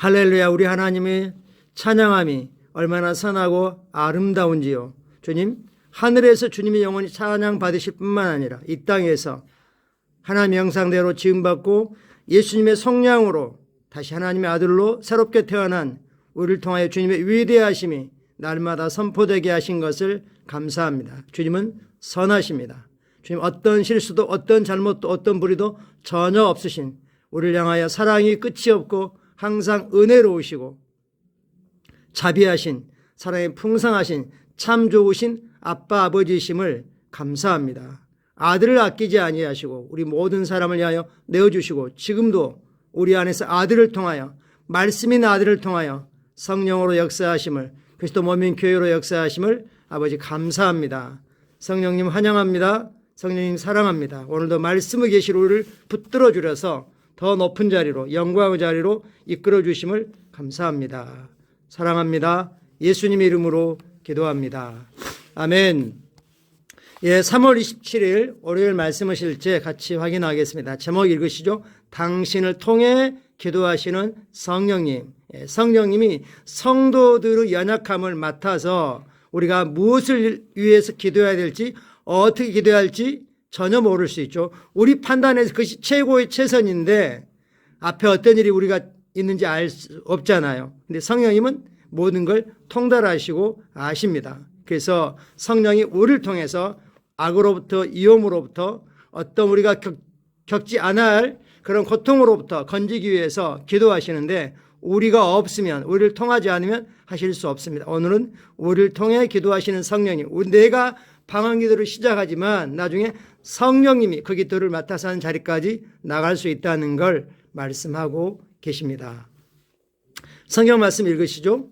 할렐루야. 우리 하나님의 찬양함이 얼마나 선하고 아름다운지요. 주님, 하늘에서 주님의 영원히 찬양 받으실 뿐만 아니라 이 땅에서 하나님의 형상대로 지음받고 예수님의 성량으로 다시 하나님의 아들로 새롭게 태어난 우리를 통하여 주님의 위대하심이 날마다 선포되게 하신 것을 감사합니다. 주님은 선하십니다. 주님, 어떤 실수도 어떤 잘못도 어떤 불의도 전혀 없으신, 우리를 향하여 사랑이 끝이 없고 항상 은혜로우시고 자비하신, 사랑이 풍성하신 참 좋으신 아빠 아버지이심을 감사합니다. 아들을 아끼지 아니하시고 우리 모든 사람을 위하여 내어주시고 지금도 우리 안에서 아들을 통하여, 말씀인 아들을 통하여 성령으로 역사하심을, 그리스도 몸인 교회로 역사하심을 아버지 감사합니다. 성령님 환영합니다. 성령님 사랑합니다. 오늘도 말씀의 계시로 우리를 붙들어 주려서 더 높은 자리로, 영광의 자리로 이끌어 주심을 감사합니다. 사랑합니다. 예수님의 이름으로 기도합니다. 아멘. 예, 3월 27일 월요일 말씀하실 때 같이 확인하겠습니다. 제목 읽으시죠. 당신을 통해 기도하시는 성령님. 예, 성령님이 성도들의 연약함을 맡아서 우리가 무엇을 위해서 기도해야 될지, 어떻게 기도해야 할지 전혀 모를 수 있죠. 우리 판단에서 그것이 최고의 최선인데 앞에 어떤 일이 우리가 있는지 알 수 없잖아요. 근데 성령님은 모든 걸 통달하시고 아십니다. 그래서 성령이 우리를 통해서 악으로부터, 위험으로부터, 어떤 우리가 겪지 않아야 할 그런 고통으로부터 건지기 위해서 기도하시는데, 우리가 없으면, 우리를 통하지 않으면 하실 수 없습니다. 오늘은 우리를 통해 기도하시는 성령님, 내가 방언 기도를 시작하지만 나중에 성령님이 그 기도를 맡아서 하는 자리까지 나갈 수 있다는 걸 말씀하고 계십니다. 성경 말씀 읽으시죠.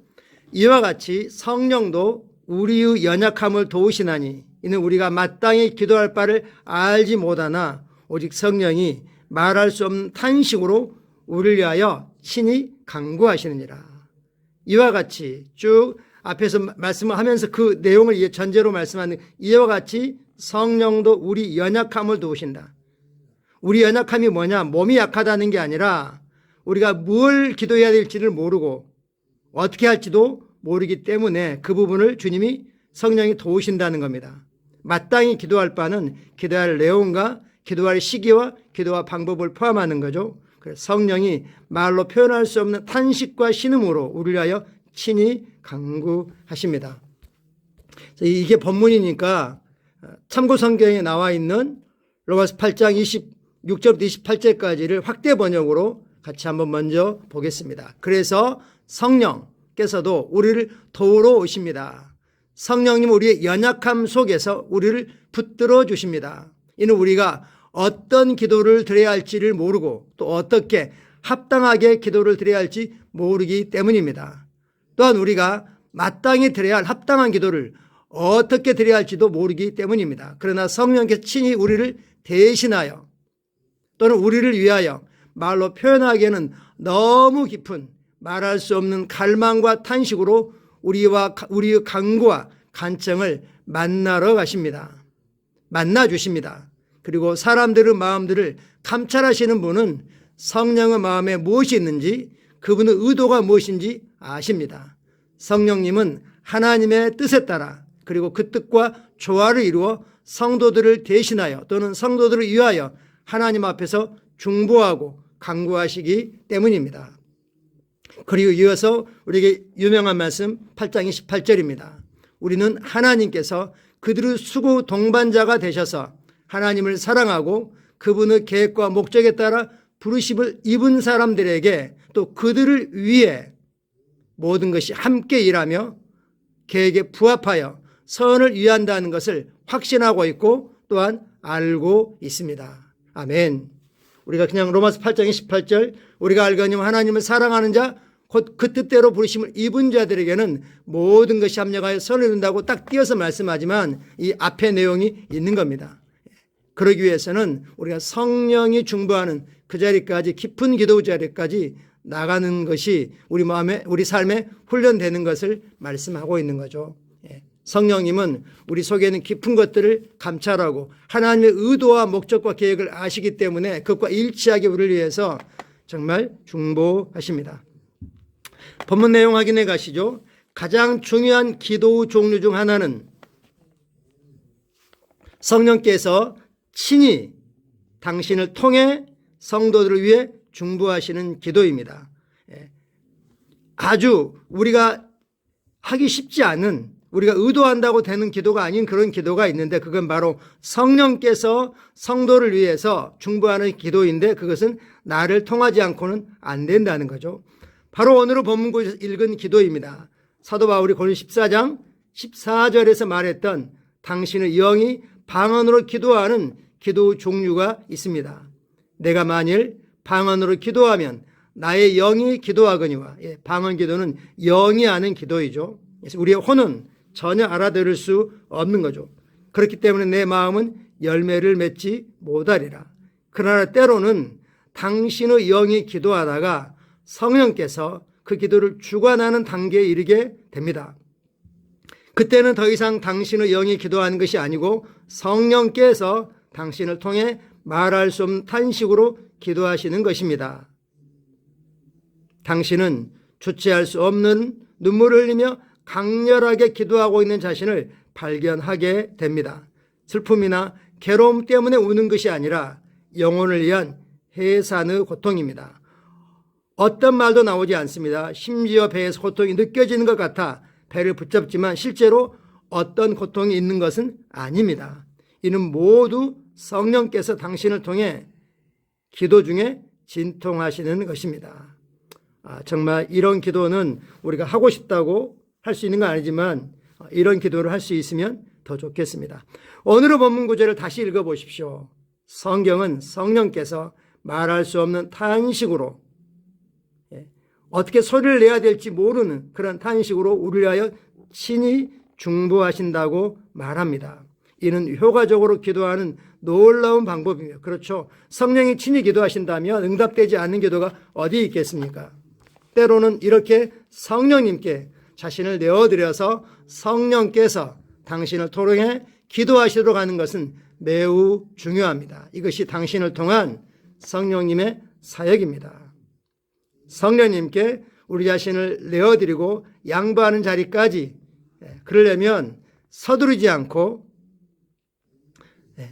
이와 같이 성령도 우리의 연약함을 도우시나니 이는 우리가 마땅히 기도할 바를 알지 못하나 오직 성령이 말할 수 없는 탄식으로 우리를 위하여 친히 간구하시느니라. 이와 같이 쭉 앞에서 말씀을 하면서 그 내용을 전제로 말씀하는, 이와 같이 성령도 우리 연약함을 도우신다. 우리 연약함이 뭐냐? 몸이 약하다는 게 아니라 우리가 뭘 기도해야 될지를 모르고 어떻게 할지도 모르기 때문에 그 부분을 주님이, 성령이 도우신다는 겁니다. 마땅히 기도할 바는 기도할 내용과 기도할 시기와 기도와 방법을 포함하는 거죠. 그래서 성령이 말로 표현할 수 없는 탄식과 신음으로 우리를 위하여 친히 간구하십니다. 이게 본문이니까 참고 성경에 나와 있는 로마서 8장 26절부터 28절까지를 확대 번역으로 같이 한번 먼저 보겠습니다. 그래서 성령께서도 우리를 도우러 오십니다. 성령님 우리의 연약함 속에서 우리를 붙들어 주십니다. 이는 우리가 어떤 기도를 드려야 할지를 모르고 또 어떻게 합당하게 기도를 드려야 할지 모르기 때문입니다. 또한 우리가 마땅히 드려야 할 합당한 기도를 어떻게 드려야 할지도 모르기 때문입니다. 그러나 성령께서 친히 우리를 대신하여 또는 우리를 위하여 말로 표현하기에는 너무 깊은, 말할 수 없는 갈망과 탄식으로 우리의 간구와 간청을 만나러 가십니다. 만나 주십니다. 그리고 사람들의 마음들을 감찰하시는 분은 성령의 마음에 무엇이 있는지, 그분의 의도가 무엇인지 아십니다. 성령님은 하나님의 뜻에 따라 그리고 그 뜻과 조화를 이루어 성도들을 대신하여 또는 성도들을 위하여 하나님 앞에서 중보하고 간구하시기 때문입니다. 그리고 이어서 우리에게 유명한 말씀 8장 28절입니다. 우리는 하나님께서 그들의 수고 동반자가 되셔서 하나님을 사랑하고 그분의 계획과 목적에 따라 부르심을 입은 사람들에게 또 그들을 위해 모든 것이 함께 일하며 계획에 부합하여 선을 위한다는 것을 확신하고 있고 또한 알고 있습니다. 아멘. 우리가 그냥 로마서 8장 28절, 우리가 알거니와 하나님을 사랑하는 자 곧 그 뜻대로 부르심을 입은 자들에게는 모든 것이 합력하여 선을 이룬다고 딱 띄어서 말씀하지만 이 앞에 내용이 있는 겁니다. 그러기 위해서는 우리가 성령이 중보하는 그 자리까지, 깊은 기도 자리까지 나가는 것이 우리 마음에, 우리 삶에 훈련되는 것을 말씀하고 있는 거죠. 성령님은 우리 속에 있는 깊은 것들을 감찰하고 하나님의 의도와 목적과 계획을 아시기 때문에 그것과 일치하게 우리를 위해서 정말 중보하십니다. 본문 내용 확인해 가시죠. 가장 중요한 기도 종류 중 하나는 성령께서 친히 당신을 통해 성도들을 위해 중보하시는 기도입니다. 아주 우리가 하기 쉽지 않은, 우리가 의도한다고 되는 기도가 아닌 그런 기도가 있는데, 그건 바로 성령께서 성도를 위해서 중보하는 기도인데, 그것은 나를 통하지 않고는 안 된다는 거죠. 바로 오늘 본문에서 읽은 기도입니다. 사도 바울이 고린도 14장 14절에서 말했던 당신의 영이 방언으로 기도하는 기도 종류가 있습니다. 내가 만일 방언으로 기도하면 나의 영이 기도하거니와, 방언 기도는 영이 하는 기도이죠. 그래서 우리의 혼은 전혀 알아들을 수 없는 거죠. 그렇기 때문에 내 마음은 열매를 맺지 못하리라. 그러나 때로는 당신의 영이 기도하다가 성령께서 그 기도를 주관하는 단계에 이르게 됩니다. 그때는 더 이상 당신의 영이 기도하는 것이 아니고 성령께서 당신을 통해 말할 수 없는 탄식으로 기도하시는 것입니다. 당신은 주체할 수 없는 눈물을 흘리며 강렬하게 기도하고 있는 자신을 발견하게 됩니다. 슬픔이나 괴로움 때문에 우는 것이 아니라 영혼을 위한 해산의 고통입니다. 어떤 말도 나오지 않습니다. 심지어 배에서 고통이 느껴지는 것 같아 배를 붙잡지만 실제로 어떤 고통이 있는 것은 아닙니다. 이는 모두 성령께서 당신을 통해 기도 중에 진통하시는 것입니다. 정말 이런 기도는 우리가 하고 싶다고 할 수 있는 건 아니지만 이런 기도를 할 수 있으면 더 좋겠습니다. 오늘의 본문 구절을 다시 읽어보십시오. 성경은 성령께서 말할 수 없는 탄식으로, 어떻게 소리를 내야 될지 모르는 그런 탄식으로 우리를 위하여 친히 중보하신다고 말합니다. 이는 효과적으로 기도하는 놀라운 방법이며, 그렇죠. 성령이 친히 기도하신다면 응답되지 않는 기도가 어디 있겠습니까? 때로는 이렇게 성령님께 자신을 내어드려서 성령께서 당신을 통해 기도하시도록 하는 것은 매우 중요합니다. 이것이 당신을 통한 성령님의 사역입니다. 성령님께 우리 자신을 내어드리고 양보하는 자리까지, 그러려면 서두르지 않고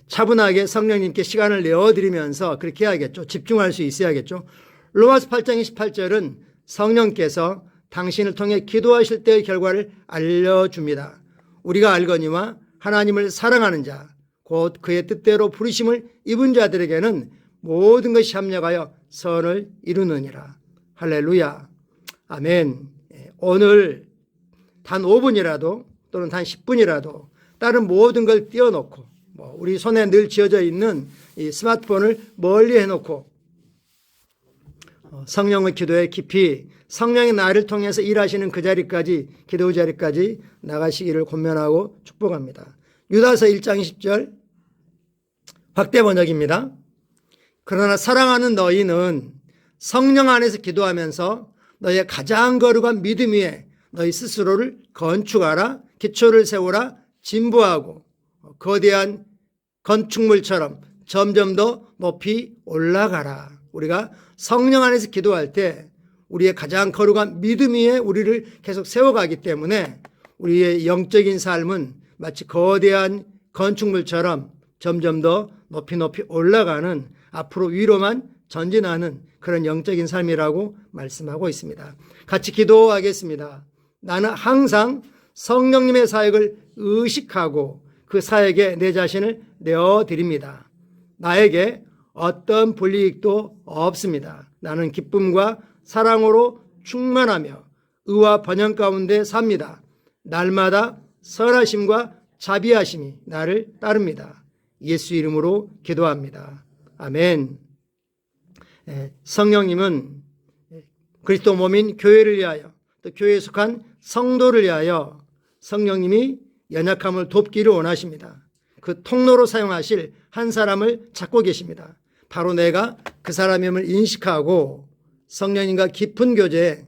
차분하게 성령님께 시간을 내어드리면서 그렇게 해야겠죠. 집중할 수 있어야겠죠. 로마서 8장 28절은 성령께서 당신을 통해 기도하실 때의 결과를 알려줍니다. 우리가 알거니와 하나님을 사랑하는 자, 곧 그의 뜻대로 부르심을 입은 자들에게는 모든 것이 합력하여 선을 이루느니라. 할렐루야. 아멘. 오늘 단 5분이라도 또는 단 10분이라도 다른 모든 걸 띄워놓고, 우리 손에 늘 쥐어져 있는 이 스마트폰을 멀리 해놓고 성령의 기도에 깊이, 성령이 나를 통해서 일하시는 그 자리까지, 기도 자리까지 나가시기를 권면하고 축복합니다. 유다서 1장 20절 확대 번역입니다. 그러나 사랑하는 너희는 성령 안에서 기도하면서 너희의 가장 거룩한 믿음 위에 너희 스스로를 건축하라. 기초를 세우라. 진보하고 거대한 건축물처럼 점점 더 높이 올라가라. 우리가 성령 안에서 기도할 때 우리의 가장 거룩한 믿음 위에 우리를 계속 세워가기 때문에 우리의 영적인 삶은 마치 거대한 건축물처럼 점점 더 높이 올라가는, 앞으로 위로만 전진하는 그런 영적인 삶이라고 말씀하고 있습니다. 같이 기도하겠습니다. 나는 항상 성령님의 사역을 의식하고 그 사역에 내 자신을 내어드립니다. 나에게 어떤 불이익도 없습니다. 나는 기쁨과 사랑으로 충만하며 의와 번영 가운데 삽니다. 날마다 선하심과 자비하심이 나를 따릅니다. 예수 이름으로 기도합니다. 아멘. 성령님은 그리스도 몸인 교회를 위하여, 또 교회에 속한 성도를 위하여 성령님이 연약함을 돕기를 원하십니다. 그 통로로 사용하실 한 사람을 찾고 계십니다. 바로 내가 그 사람임을 인식하고 성령님과 깊은 교제에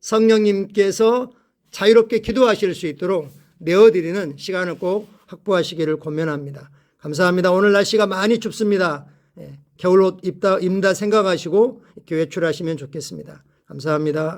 성령님께서 자유롭게 기도하실 수 있도록 내어드리는 시간을 꼭 확보하시기를 권면합니다. 감사합니다. 오늘 날씨가 많이 춥습니다. 겨울옷 입다 생각하시고 이렇게 외출하시면 좋겠습니다. 감사합니다.